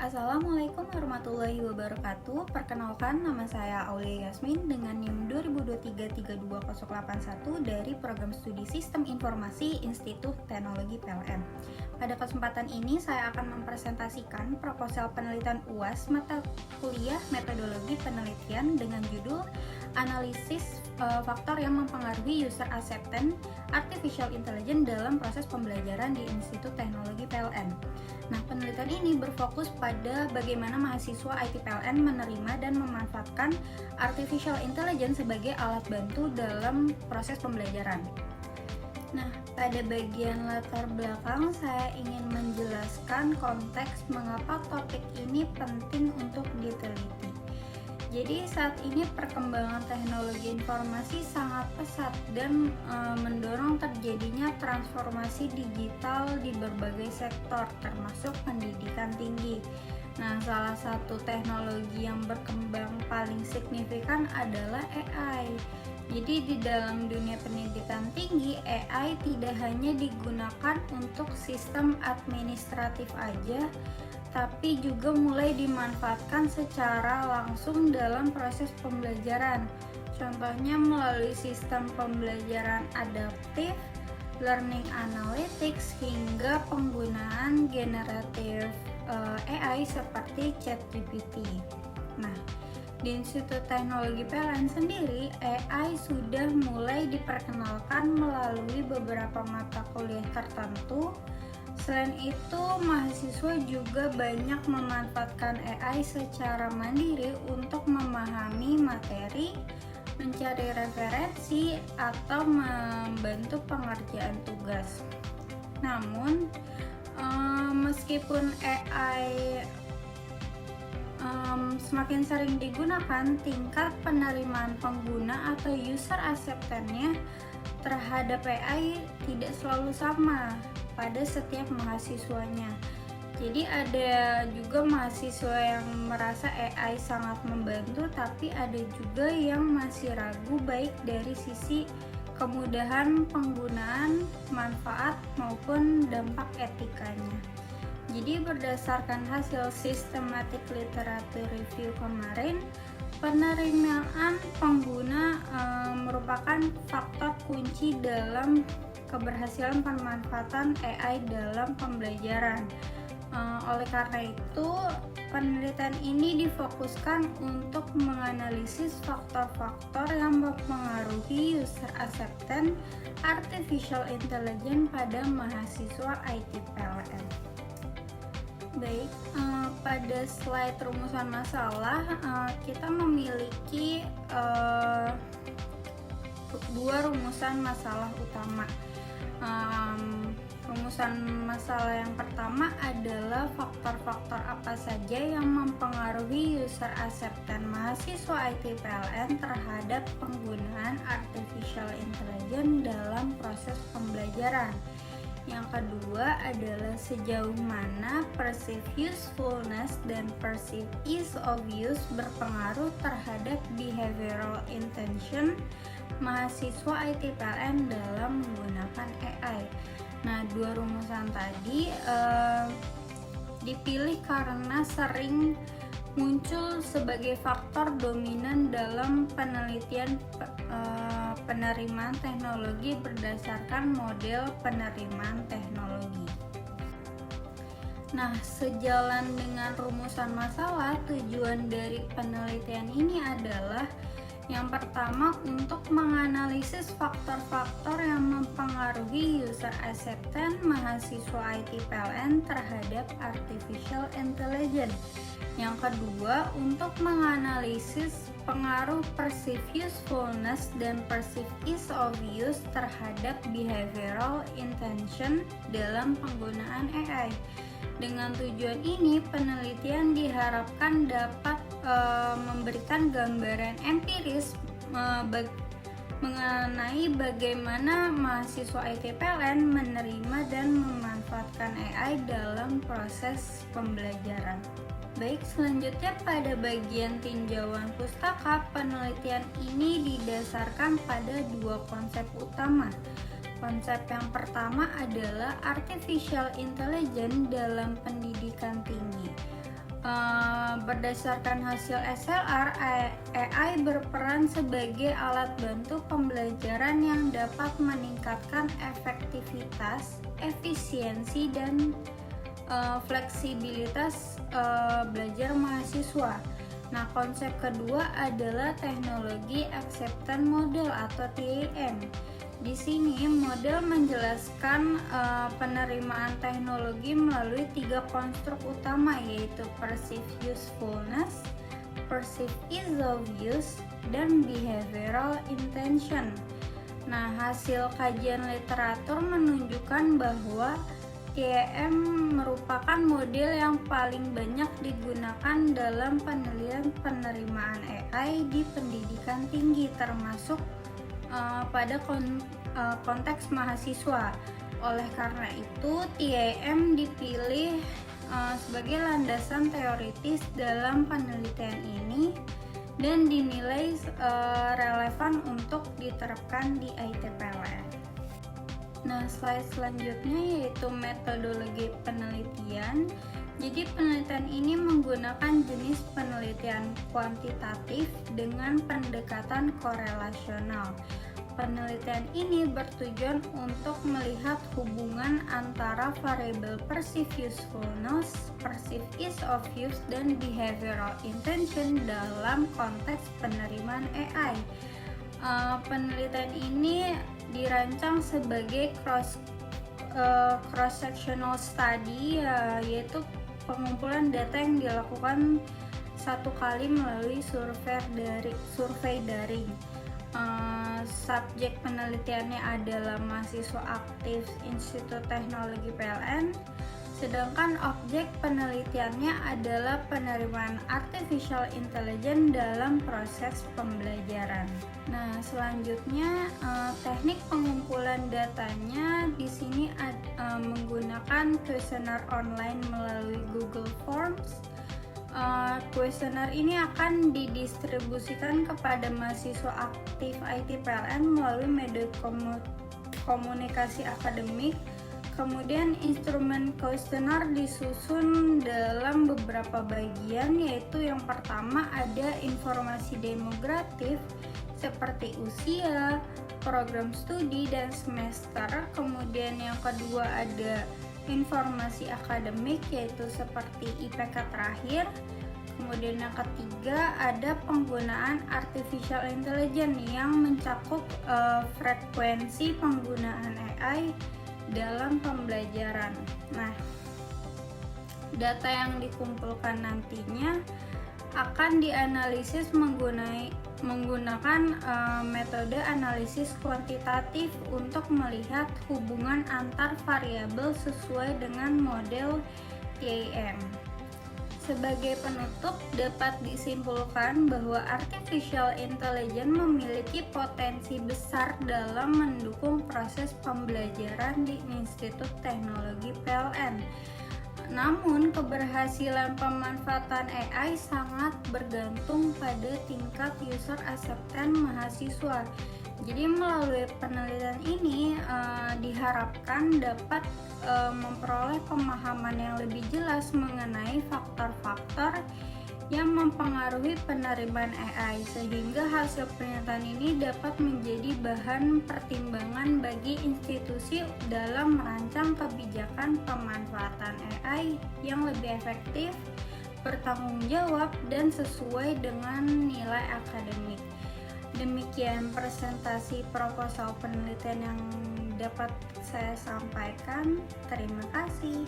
Assalamualaikum warahmatullahi wabarakatuh. Perkenalkan, nama saya Aulia Yasmin dengan NIM 2023-32081 dari Program Studi Sistem Informasi Institut Teknologi PLN. Pada kesempatan ini saya akan mempresentasikan proposal penelitian UAS mata kuliah metodologi penelitian dengan judul Analisis Faktor yang Mempengaruhi User Acceptance Artificial Intelligence dalam Proses Pembelajaran di Institut Teknologi PLN. Nah, penelitian ini berfokus pada bagaimana mahasiswa IT PLN menerima dan memanfaatkan artificial intelligence sebagai alat bantu dalam proses pembelajaran. Nah, pada bagian latar belakang saya ingin menjelaskan konteks mengapa topik ini penting untuk diteliti. Jadi saat ini perkembangan teknologi informasi sangat pesat dan mendorong terjadinya transformasi digital di berbagai sektor termasuk pendidikan tinggi. Nah, salah satu teknologi yang berkembang paling signifikan adalah AI. Jadi di dalam dunia pendidikan tinggi, AI tidak hanya digunakan untuk sistem administratif aja, tapi juga mulai dimanfaatkan secara langsung dalam proses pembelajaran. Contohnya melalui sistem pembelajaran adaptif, learning analytics, hingga penggunaan generatif AI seperti ChatGPT. Nah, di Institut Teknologi PLN sendiri, AI sudah mulai diperkenalkan melalui beberapa mata kuliah tertentu. Selain itu, mahasiswa juga banyak memanfaatkan AI secara mandiri untuk memahami materi, mencari referensi, atau membantu pengerjaan tugas. Namun, meskipun AI semakin sering digunakan, tingkat penerimaan pengguna atau user acceptance-nya terhadap AI tidak selalu sama pada setiap mahasiswanya. Jadi ada juga mahasiswa yang merasa AI sangat membantu, tapi ada juga yang masih ragu baik dari sisi kemudahan penggunaan, manfaat maupun dampak etikanya. Jadi berdasarkan hasil systematic literature review kemarin, penerimaan pengguna merupakan faktor kunci dalam keberhasilan pemanfaatan AI dalam pembelajaran. Oleh karena itu, penelitian ini difokuskan untuk menganalisis faktor-faktor yang mempengaruhi user acceptance artificial intelligence pada mahasiswa IT PLN. Baik, pada slide rumusan masalah kita memiliki dua rumusan masalah utama. Rumusan masalah yang pertama adalah faktor-faktor apa saja yang mempengaruhi user acceptance mahasiswa IT PLN terhadap penggunaan artificial intelligence dalam proses pembelajaran. Yang kedua adalah sejauh mana perceived usefulness dan perceived ease of use berpengaruh terhadap behavioral intention mahasiswa IT PLN dalam menggunakan AI. Nah, dua rumusan tadi dipilih karena sering muncul sebagai faktor dominan dalam penelitian penerimaan teknologi berdasarkan model penerimaan teknologi. Nah, sejalan dengan rumusan masalah, tujuan dari penelitian ini adalah yang pertama, untuk menganalisis faktor-faktor yang mempengaruhi user acceptance mahasiswa IT PLN terhadap artificial intelligence. Yang kedua, untuk menganalisis pengaruh perceived usefulness dan perceived ease of use terhadap behavioral intention dalam penggunaan AI. Dengan tujuan ini, penelitian diharapkan dapat memberikan gambaran empiris mengenai bagaimana mahasiswa IT PLN menerima dan memanfaatkan AI dalam proses pembelajaran. Baik, selanjutnya pada bagian tinjauan pustaka, penelitian ini didasarkan pada dua konsep utama. Konsep yang pertama adalah artificial intelligence dalam pendidikan tinggi. Berdasarkan hasil SLR, AI berperan sebagai alat bantu pembelajaran yang dapat meningkatkan efektivitas, efisiensi, dan fleksibilitas belajar mahasiswa. Nah, konsep kedua adalah teknologi acceptance model atau TAM. Di sini model menjelaskan penerimaan teknologi melalui 3 konstruk utama, yaitu perceived usefulness, perceived ease of use, dan behavioral intention. Nah, hasil kajian literatur menunjukkan bahwa TAM merupakan model yang paling banyak digunakan dalam penilaian penerimaan AI di pendidikan tinggi, termasuk pada konteks mahasiswa. Oleh karena itu, TAM dipilih sebagai landasan teoritis dalam penelitian ini dan dinilai relevan untuk diterapkan di ITPLN. Nah, slide selanjutnya yaitu metodologi penelitian. Jadi penelitian ini menggunakan jenis penelitian kuantitatif dengan pendekatan korelasional. Penelitian ini bertujuan untuk melihat hubungan antara variabel perceived usefulness, perceived ease of use, dan behavioral intention dalam konteks penerimaan AI. Penelitian ini dirancang sebagai cross-sectional study, yaitu pengumpulan data yang dilakukan satu kali melalui survei daring. Subjek penelitiannya adalah mahasiswa aktif Institut Teknologi PLN, sedangkan objek penelitiannya adalah penerimaan artificial intelligence dalam proses pembelajaran. Nah, selanjutnya teknik pengumpulan datanya di sini menggunakan kuesioner online melalui Google Forms. Kuesioner ini akan didistribusikan kepada mahasiswa aktif IT PLN melalui media komunikasi akademik. Kemudian instrumen kuesioner disusun dalam beberapa bagian, yaitu yang pertama ada informasi demografis seperti usia, program studi, dan semester. Kemudian yang kedua ada informasi akademik, yaitu seperti IPK terakhir. Kemudian yang ketiga ada penggunaan artificial intelligence yang mencakup frekuensi penggunaan AI dalam pembelajaran. Nah, data yang dikumpulkan nantinya akan dianalisis menggunakan metode analisis kuantitatif untuk melihat hubungan antar variabel sesuai dengan model TAM. Sebagai penutup, dapat disimpulkan bahwa artificial intelligence memiliki potensi besar dalam mendukung proses pembelajaran di Institut Teknologi PLN. Namun, keberhasilan pemanfaatan AI sangat bergantung pada tingkat user acceptance mahasiswa. Jadi melalui penelitian ini diharapkan dapat memperoleh pemahaman yang lebih jelas mengenai faktor-faktor yang mempengaruhi penerimaan AI, sehingga hasil pernyataan ini dapat menjadi bahan pertimbangan bagi institusi dalam merancang kebijakan pemanfaatan AI yang lebih efektif, bertanggung jawab, dan sesuai dengan nilai akademik. Demikian presentasi proposal penelitian yang dapat saya sampaikan. Terima kasih.